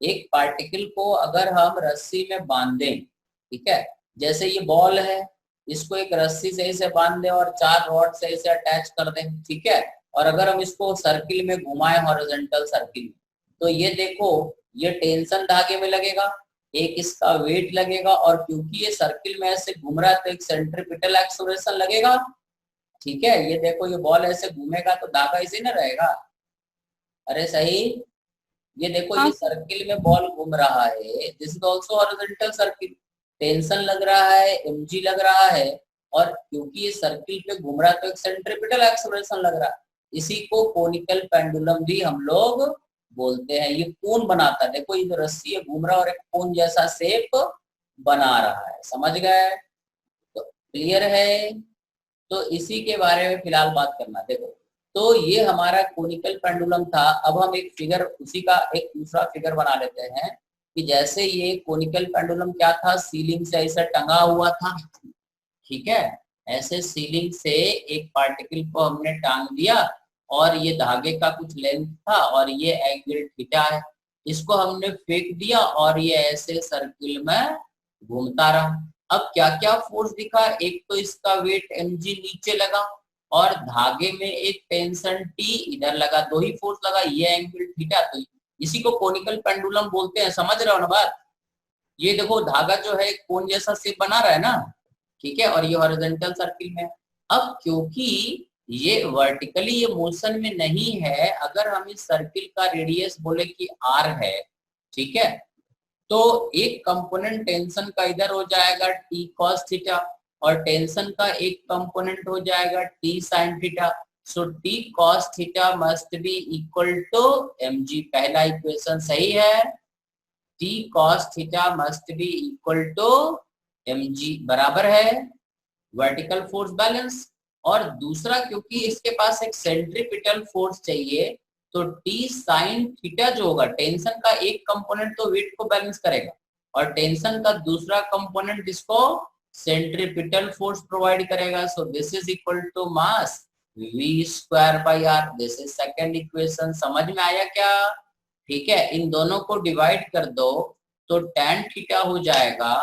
एक पार्टिकल को अगर हम रस्सी में बांध दें, ठीक है, जैसे ये बॉल है, इसको एक रस्सी से इसे बांध दें और 4 रॉड से इसे अटैच कर दें, ठीक है। और अगर हम इसको सर्किल में घुमाएं, हॉरिजॉन्टल सर्किल में, तो ये देखो ये टेंशन धागे में लगेगा, एक इसका वेट लगेगा, और क्योंकि ये सर्किल में ऐसे घूम रहा है तो एक सेंट्रीपिटल एक्सेलरेशन लगेगा, ठीक है। ये देखो ये बॉल ऐसे घूमेगा तो धागा इसी में रहेगा, अरे सही। ये देखो ये सर्किल में बॉल घूम रहा है, this is also horizontal circle, tension लग रहा है, mg लग रहा है, और क्योंकि ये सर्किल पे घूम रहा है तो एक सेंट्रीपिटल एक्सेलरेशन लग रहा है। इसी को कोनिकल पेंडुलम भी हम लोग बोलते हैं। ये कोन बनाता है, देखो ये जो रस्सी है घूम रहा है और एक कोन जैसा शेप बना रहा है, समझ गए? तो क्लियर है? तो इसी के बारे में फिलहाल बात करना। देखो तो ये हमारा कोनिकल पेंडुलम था। अब हम एक फिगर, उसी का एक दूसरा फिगर बना लेते हैं कि जैसे ये कोनिकल पेंडुलम क्या था, सीलिंग से ऐसा टंगा हुआ था, ठीक है। ऐसे सीलिंग से एक पार्टिकल को हमने टांग दिया और ये धागे का कुछ लेंथ था और ये एंगल थीटा है, इसको हमने फेंक दिया और ये ऐसे सर्किल में घूमता रहा। अब क्या क्या फोर्स दिखा, एक तो इसका वेट mg नीचे लगा और धागे में एक टेंशन T इधर लगा, 2 ही फोर्स लगा, ये एंगल थीटा। तो इसी को कोनिकल पेंडुलम बोलते हैं, समझ रहे हो ना बात? ये देखो धागा जो है कोन जैसा शेप बना रहा है ना, ठीक है, और ये हॉरिजॉन्टल सर्किल में। अब क्योंकि ये वर्टिकली ये मोशन में नहीं है, अगर हम इस सर्किल का रेडियस बोले कि r है, ठीक है, तो एक कंपोनेंट टेंशन का इधर हो जाएगा t cos थीटा और टेंशन का एक कंपोनेंट हो जाएगा t sin theta. So t cos theta must be equal to mg, पहला इक्वेशन सही है, t cos theta must be equal to mg, बराबर है वर्टिकल फोर्स बैलेंस। और दूसरा क्योंकि इसके पास एक सेंट्रीपिटल फोर्स चाहिए, तो t sin थीटा जो होगा, टेंशन का एक कंपोनेंट तो वेट को बैलेंस करेगा और टेंशन का दूसरा कंपोनेंट इसको सेंट्रीपिटल फोर्स प्रोवाइड करेगा। So this is equal to mass v square by r। This is second equation. समझ में आया क्या? ठीक है, इन दोनों को डिवाइड कर दो तो tan थीटा हो जाएगा,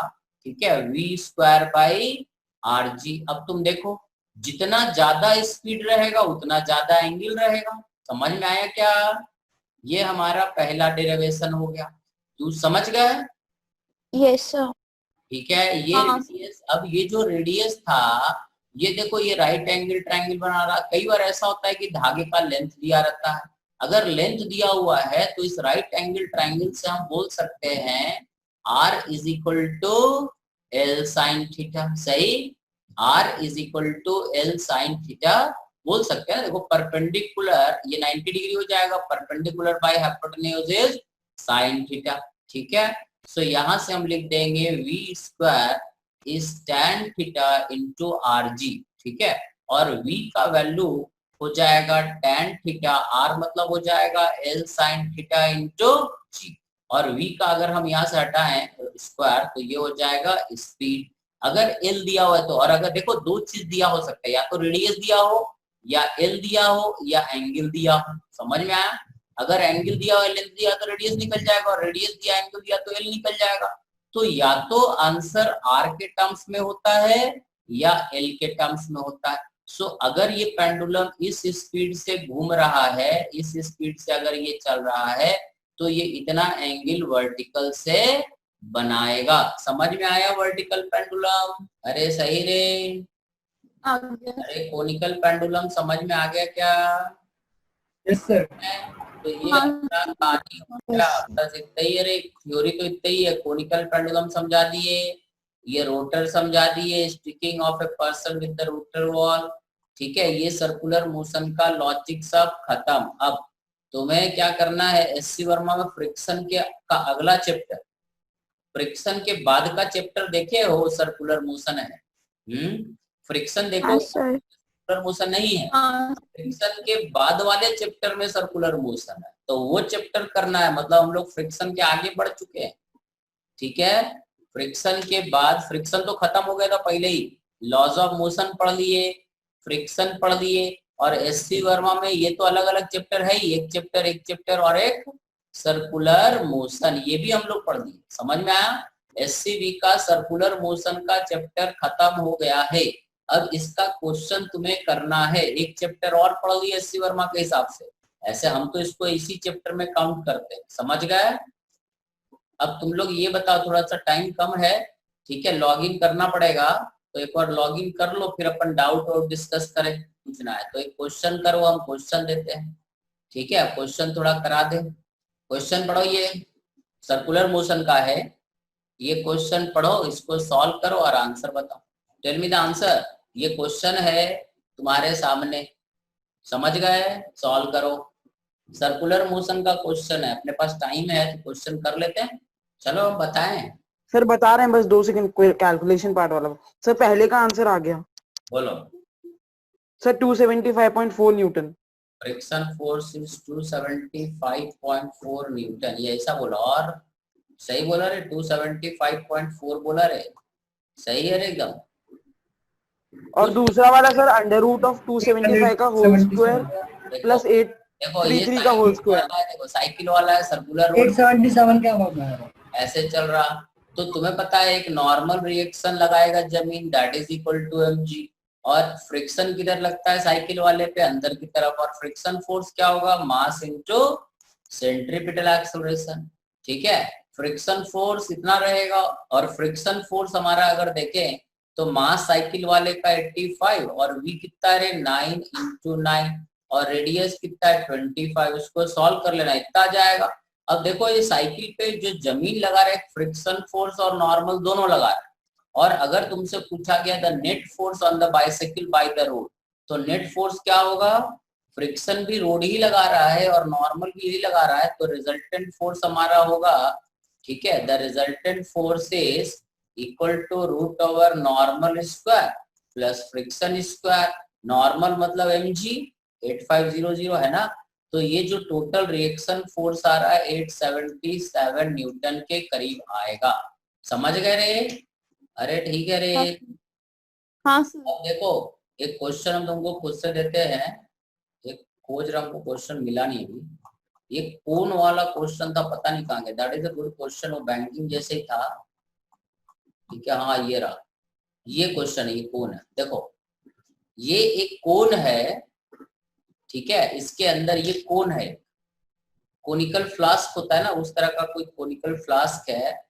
ठीक है, v स्क्वायर बाई rg। अब तुम देखो जितना ज्यादा स्पीड रहेगा उतना ज्यादा एंगल रहेगा। समझ में आया क्या? ये हमारा पहला डेरिवेशन हो गया। तू समझ गए? Yes sir. ठीक है, ये रेडियस, अब ये जो रेडियस था, ये देखो ये राइट एंगल ट्रायंगल बना रहा। कई बार ऐसा होता है कि धागे का लेंथ दिया रहता है, अगर लेंथ दिया हुआ है तो इस राइट एंगल ट्रायंगल से हम बोल सकते हैं r is equal to l sine theta. सही, r is equal to l sine theta बोल सकते हैं। देखो परपेंडिकुलर ये 90 डिग्री हो जाएगा, perpendicular by hypotenuse is sine theta, ठीक है। सो यहाँ से हम लिख देंगे v square is tan theta into rg, ठीक है, और v का वैल्यू हो जाएगा tan थीटा, r मतलब हो जाएगा l sine theta into g, और v का अगर हम यहाँ से हटाएं स्क्वायर तो ये हो जाएगा स्पीड। अगर l दिया हुआ है तो, और अगर देखो दो चीज दिया हो सकता है, या तो रेडियस दिया हो या l दिया हो या एंगल दिया हो। समझ में आया? अगर एंगल दिया हो, लेंथ दिया तो रेडियस निकल जाएगा, और रेडियस दिया एंगल दिया तो l निकल जाएगा। तो या तो आंसर r के टर्म्स में होता है या l के टर्म्स में होता है। सो अगर ये पेंडुलम इस स्पीड से घूम रहा है, इस स्पीड से अगर ये चल रहा है तो ये इतना एंगल वर्टिकल से बनाएगा। समझ में आया वर्टिकल पेंडुलम? अरे सही रे, अरे कोनिकल पेंडुलम समझ में आ गया क्या? Yes sir. तो ये कहानी क्या बस इतना ही है रे, थ्योरी तो इतना ही है। कोनिकल पेंडुलम समझा दिए, ये रोटर समझा दिए, sticking of a person with the rotor wall, ठीक है, ये सर्कुलर मोशन का लॉजिक सब खत्म। अब तुम्हें क्या करना है, एससी वर्मा में फ्रिक्शन के का अगला चैप्टर, फ्रिक्शन के बाद का चैप्टर देखे हो, सर्कुलर मोशन है। फ्रिक्शन देखो, सर्कुलर मोशन नहीं है, फ्रिक्शन के बाद वाले चैप्टर में सर्कुलर मोशन है। तो वो चैप्टर करना है, मतलब हम लोग फ्रिक्शन के आगे बढ़ चुके हैं। ठीक है, फ्रिक्शन के बाद, फ्रिक्शन तो खत्म हो गया था पहले ही, लॉज ऑफ मोशन पढ़ लिए, फ्रिक्शन पढ़ लिए, और एससी वर्मा में ये तो अलग अलग चैप्टर है ही, एक चैप्टर और एक सर्कुलर मोशन, ये भी हम लोग पढ़ लिए। समझ में आया? एससीवी का सर्कुलर मोशन का चैप्टर खत्म हो गया है। अब इसका क्वेश्चन तुम्हें करना है, एक चैप्टर और पढ़ लिया एससी वर्मा के हिसाब से, ऐसे हम तो इसको इसी चैप्टर में काउंट करते हैं। समझ गए? अब तुम लोग ये बताओ, थोड़ा सा टाइम कम है, ठीक है, लॉग इन करना पड़ेगा, तो एक बार लॉग इन कर लो, फिर अपन डाउट और डिस्कस करें, पूछना है तो एक क्वेश्चन करो, हम क्वेश्चन देते हैं। ठीक है, क्वेश्चन थोड़ा करा दे। क्वेश्चन पढ़ो, ये सर्कुलर मोशन का है, ये क्वेश्चन पढ़ो, इसको सॉल्व करो और आंसर बताओ। Tell me the answer. ये क्वेश्चन है तुम्हारे सामने, समझ गए? सॉल्व करो। सर्कुलर मोशन का क्वेश्चन है, अपने पास टाइम है तो क्वेश्चन कर लेते हैं। चलो हम बताएं। सर बता रहे हैं, बस 2 सेकंड, कैलकुलेशन पार्ट वाला। सर पहले का आंसर आ गया बोलो। Sir, 275.4 Newton. Friction force is 275.4 Newton, ये ऐसा बोला, और सही बोला रे, 275.4 बोला रे, सही है रे एकदम। और दूसरा वाला सर अंडर रूट ऑफ 275 का होल स्क्वायर प्लस 833 का होल स्क्वायर। देखो साइकिल वाला है, सर्कुलर 877 क्या होगा ऐसे चल रहा। तो तुम्हें पता है एक नॉर्मल रिएक्शन लगाएगा जमीन, that is equal to mg, और फ्रिक्शन किधर लगता है साइकिल वाले पे, अंदर की तरफ, और फ्रिक्शन फोर्स क्या होगा, मास इनटू सेंट्रीपिटल एक्सेलरेशन। ठीक है, फ्रिक्शन फोर्स इतना रहेगा, और फ्रिक्शन फोर्स हमारा अगर देखें तो मास साइकिल वाले का 85 और v कितना है 9 इंटू 9, और रेडियस कितना है 25, उसको सॉल्व कर लेना, इतना जाएगा। अब देखो ये साइकिल पे जो जमीन लगा रहे, फ्रिक्शन फोर्स और नॉर्मल दोनों लगा रहे, और अगर तुमसे पूछा गया the net force on the bicycle by the road, तो नेट फोर्स क्या होगा, फ्रिक्शन भी रोड ही लगा रहा है और नॉर्मल भी यही लगा रहा है, तो रिजल्टेंट फोर्स हमारा होगा, ठीक है, the resultant force is equal to root over normal square plus friction square. Normal मतलब mg 8500 है ना, तो ये जो टोटल रिएक्शन फोर्स आ रहा है 877 न्यूटन के करीब आएगा। समझ गए रे? अरे ठीक है रे। हाँ सर। अब देखो एक क्वेश्चन हम तुमको खुद से देते हैं, एक खोज रहा, हमको क्वेश्चन मिला नहीं अभी, ये कौन वाला क्वेश्चन था पता नहीं कहाँ गया, that is a good question, वो बैंकिंग जैसे ही था। ठीक है, हाँ ये रहा, ये क्वेश्चन है, ये कौन है, देखो ये एक कोन है, ठीक है, इसके अंदर ये कोन है, कोनिकल फ्लास्क होता है ना, उस तरह का कोई कोनिकल फ्लास्क है,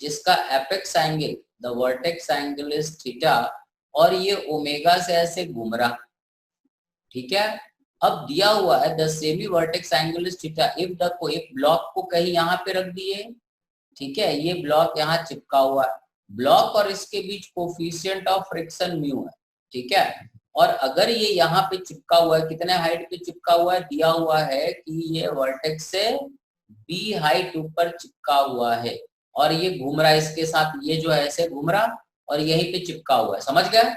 जिसका apex angle the vertex angle is theta, और ये ओमेगा से ऐसे घूम रहा। ठीक है, अब दिया हुआ है the semi vertex angle is theta if the को एक ब्लॉक को कहीं यहाँ पे रख दिए, ठीक है, ये ब्लॉक यहाँ चिपका हुआ है, ब्लॉक और इसके बीच कोफिशिएंट ऑफ फ्रिक्शन म्यू है। ठीक है, और अगर ये यहाँ पे चिपका हुआ है, कितने हाइट पे चिपका हुआ है, दिया हुआ है कि ये वर्टेक्स से b हाइट ऊपर चिपका हुआ है, और ये घूम रहा है इसके साथ, ये जो है ऐसे घूम रहा और यहीं पे चिपका हुआ है। समझ गए?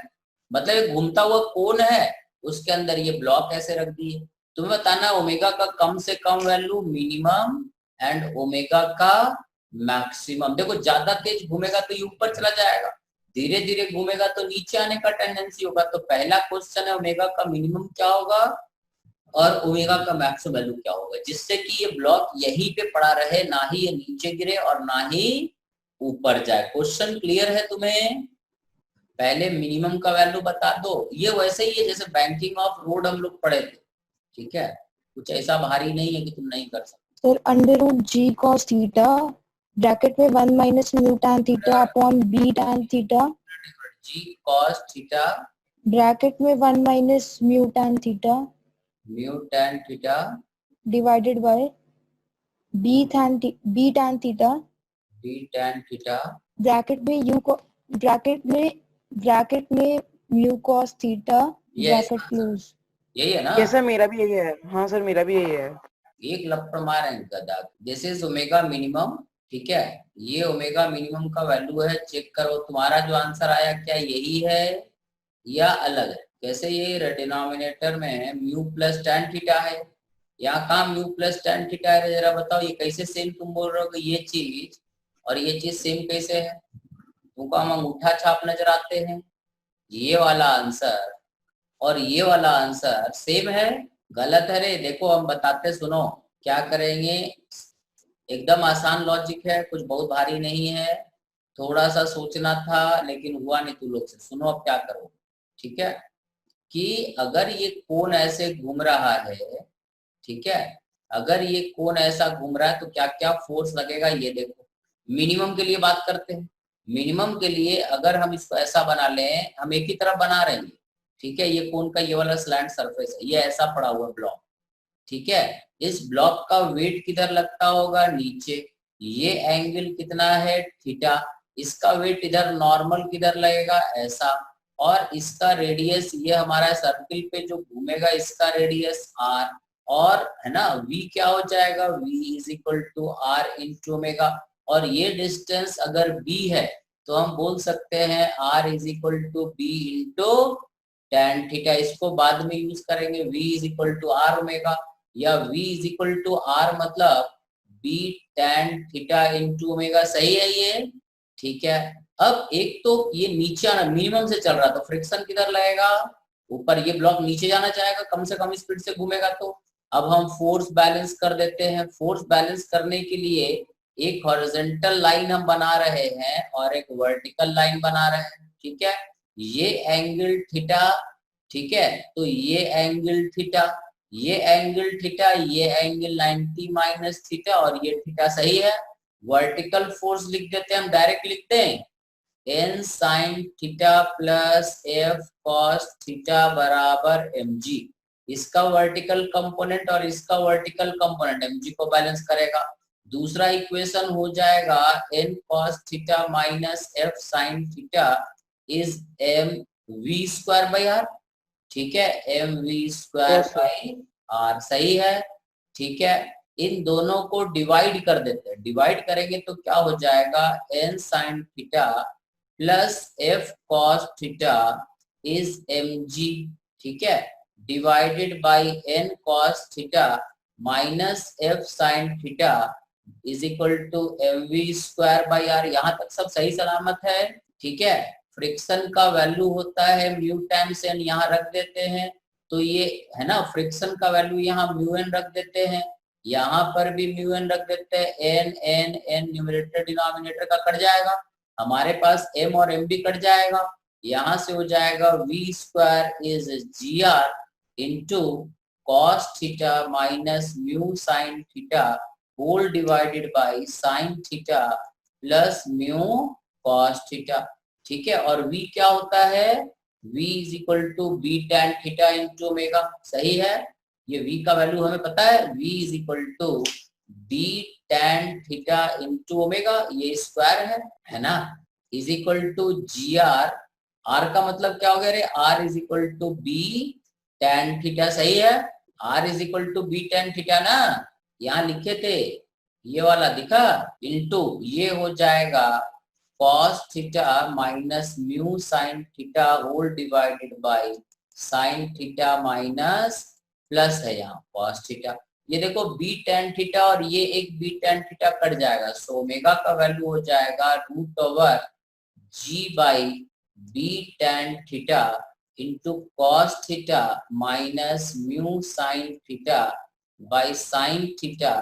मतलब ये घूमता हुआ कौन है, उसके अंदर ये ब्लॉक ऐसे रख दिए। तुम्हें बताना ओमेगा का कम से कम वैल्यू मिनिमम एंड ओमेगा का मैक्सिमम। देखो ज्यादा तेज घूमेगा तो ये ऊपर चला जाएगा, धीरे धीरे घूमेगा तो नीचे आने का टेंडेंसी होगा। तो पहला क्वेश्चन है ओमेगा का मिनिमम क्या होगा और ओमेगा का मैक्सिमम वैल्यू क्या होगा, जिससे कि ये ब्लॉक यहीं पे पड़ा रहे, ना ही ये नीचे गिरे और ना ही ऊपर जाए। क्वेश्चन क्लियर है तुम्हें? पहले मिनिमम का वैल्यू बता दो, ये वैसे ही है जैसे बैंकिंग ऑफ रोड हम लोग पढ़े थे। ठीक है, कुछ ऐसा भारी नहीं है कि तुम नहीं कर सकते। Sir under root G cos theta bracket में 1 minus mu tan theta upon B tan theta, G cos theta bracket में 1 minus mu tan theta divided by B tan theta bracket में यू को ब्रैकेट में mu cos theta bracket close. यही है ना? Yes sir, मेरा भी यही है। हाँ सर, मेरा भी यही है। एक लपड़ मार गदा। This is omega minimum. ठीक है, ये ओमेगा मिनिमम का वैल्यू है, चेक करो तुम्हारा जो आंसर आया क्या यही है या अलग है। कैसे? ये डिनोमिनेटर में म्यू प्लस टैन थीटा है, यहाँ कहाँ म्यू प्लस tan थीटा है, जरा बताओ ये कैसे सेम तुम बोल रहे हो कि ये चीज और ये चीज सेम कैसे है? तुमको हम अंगूठा छाप नजर आते हैं? ये वाला आंसर और ये वाला आंसर सेम है? गलत है रे। देखो हम बताते, सुनो क्या करेंगे। एकदम आसान लॉजिक है, कुछ बहुत भारी नहीं है। थोड़ा सा सोचना था लेकिन हुआ नहीं तू लोग से। सुनो अब क्या करो, ठीक है, कि अगर ये कोण ऐसे घूम रहा है, ठीक है, अगर ये कोण ऐसा घूम रहा है तो क्या क्या फोर्स लगेगा ये देखो। मिनिमम के लिए बात करते हैं। मिनिमम के लिए अगर हम इसको ऐसा बना लें, हम एक ही तरफ बना रहे हैं, ठीक है, ये कोण का ये वाला स्लैंट सरफेस है, ये ऐसा पड़ा हुआ ब्लॉक, ठीक है, इस ब्लॉक का वेट किधर लगता होगा? नीचे। ये एंगल कितना है? थीटा। इसका वेट इधर नॉर्मल किधर लगेगा? ऐसा। और इसका रेडियस, ये हमारा सर्किल पे जो घूमेगा इसका रेडियस r, और है ना v क्या हो जाएगा? v is equal to r into omega. और ये डिस्टेंस अगर b है तो हम बोल सकते हैं r is equal to b into tan theta. इसको बाद में यूज करेंगे, v is equal to r omega, या v is equal to r मतलब b tan theta into omega. सही है ये? ठीक है। अब एक तो ये नीचे आना, मिनिमम से चल रहा तो फ्रिक्शन किधर लगेगा? ऊपर। ये ब्लॉक नीचे जाना चाहेगा, कम से कम स्पीड से घूमेगा। तो अब हम फोर्स बैलेंस कर देते हैं। फोर्स बैलेंस करने के लिए एक हॉरिजॉन्टल लाइन हम बना रहे हैं और एक वर्टिकल लाइन बना रहे हैं, ठीक है। ये एंगल थीटा, ठीक है, तो ये एंगल थीटा, ये एंगल थीटा, ये एंगल 90 माइनस थीटा और ये थीटा। सही है। वर्टिकल फोर्स लिख देते हैं, हम डायरेक्ट लिखते हैं n sin theta plus f cos theta बराबर mg। इसका वर्टिकल कंपोनेंट और इसका वर्टिकल कंपोनेंट mg को बैलेंस करेगा। दूसरा इक्वेशन हो जाएगा n cos theta minus f sin theta is mv square by r, ठीक है, mv स्क्वायर बाई r। सही है, ठीक है। इन दोनों को डिवाइड कर देते हैं। डिवाइड करेंगे तो क्या हो जाएगा? n sin theta plus f cos theta is mg, ठीक है, divided by n cos theta minus f sin theta is equal to mv square by r। यहाँ तक सब सही सलामत है, ठीक है। फ्रिक्शन का वैल्यू होता है म्यू टाइम्स n, यहाँ रख देते हैं तो ये है ना, फ्रिक्शन का वैल्यू यहाँ म्यू n रख देते हैं, यहाँ पर भी म्यू n रख देते हैं। n n n numerator denominator का कट जाएगा, हमारे पास m और m भी कट जाएगा। यहाँ से हो जाएगा v square is g r into cos theta minus mu sine theta whole divided by sine theta plus mu cos theta, ठीक है। और v क्या होता है? v is equal to b tan theta into omega. सही है, ये v का वैल्यू हमें पता है, v is equal to b tan theta into omega, ये स्क्वायर है ना, is equal to g r. R का मतलब क्या हो गया रे? आर is equal to b tan theta. सही है, r is equal to b tan theta ना, यहाँ लिखे थे, ये वाला दिखा, इंटू ये हो जाएगा cos theta minus mu sine theta whole divided by sine theta minus plus है यहाँ cos थीटा। ये देखो b tan थीटा और ये एक b tan थीटा कट जाएगा, सो ओमेगा का वैल्यू हो जाएगा root over g by b tan theta into cos theta minus mu sine theta by sine theta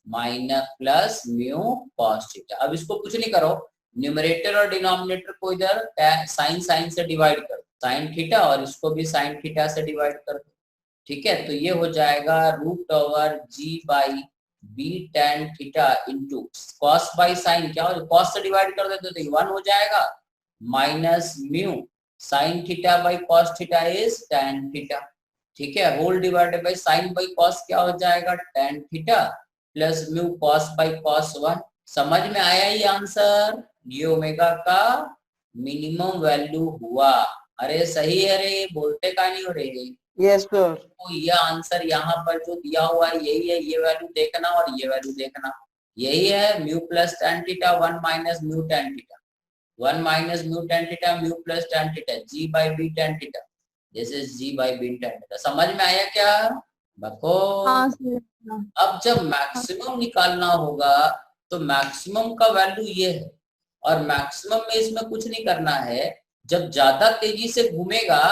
minus plus mu cos theta. अब इसको कुछ नहीं करो, न्यूमरेटर और डिनोमिनेटर को इधर साइन साइन से डिवाइड कर, साइन थीटा और इसको भी साइन थीटा से डिवाइड कर दो, ठीक है। तो ये हो जाएगा root over g by b tan theta into cos by sine, क्या हो, कॉस से डिवाइड कर देते तो 1 हो जाएगा, minus mu sine theta by cos theta is tan theta, ठीक है, whole divided by sine by cos क्या हो जाएगा? tan theta plus mu cos by cos 1। समझ में आया ये आंसर? ये ओमेगा का मिनिमम वैल्यू हुआ। अरे सही है रे, बोलते का नहीं हो रहे। Yes sir. तो ये आंसर यहाँ पर जो दिया हुआ है यही है, ये वैल्यू देखना और ये वैल्यू देखना, यही है mu plus tan theta 1 minus mu tan theta, 1 minus mu tan theta mu plus tan theta, g by b tan theta, this is g by b tan theta. समझ में आया क्या? बको हाँ सर। अब जब मैक्सिमम निकालना होगा तो मैक्सिमम का वैल्यू ये है, और मैक्सिमम में इसमें कुछ नहीं करना है। जब ज्यादा तेजी से घूमेगा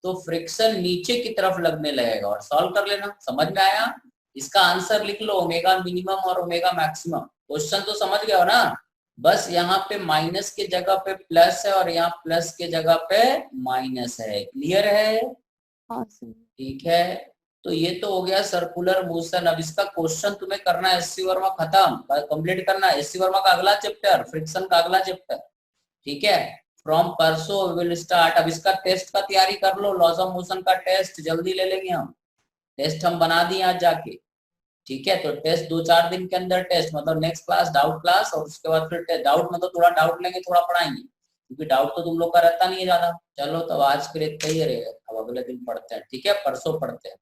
तो फ्रिक्शन नीचे की तरफ लगने लगेगा, और सॉल्व कर लेना। समझ में आया? इसका आंसर लिख लो, ओमेगा मिनिमम और ओमेगा मैक्सिमम। क्वेश्चन तो समझ गए हो ना? बस यहाँ पे माइनस के जगह पे प्लस है और यहाँ प्लस के जगह पे माइनस है। क्लियर है? हाँ सर। ठीक है, तो ये तो हो गया सर्कुलर मोशन। अब इसका क्वेश्चन तुम्हें करना है एससी वर्मा खत्म, कंप्लीट करना है। एससी वर्मा का अगला चैप्टर, फ्रिक्शन का अगला चैप्टर, ठीक है। फ्रॉम परसों विल स्टार्ट। अब इसका टेस्ट का तैयारी कर लो, लॉज ऑफ मोशन का टेस्ट जल्दी ले लेंगे हम। टेस्ट हम बना दिए आज जाके, ठीक है। तो टेस्ट 2-4 दिन के अंदर टेस्ट, मतलब नेक्स्ट क्लास डाउट क्लास, और उसके बाद फिर डाउट मतलब थोड़ा डाउट लेंगे, थोड़ा पढ़ाएंगे, क्योंकि डाउट तो तुम लोग का रहता नहीं है ज्यादा। चलो, तो आज के लिए इतना ही रहेगा, अब अगले दिन पढ़ते हैं, ठीक है, परसों पढ़ते हैं।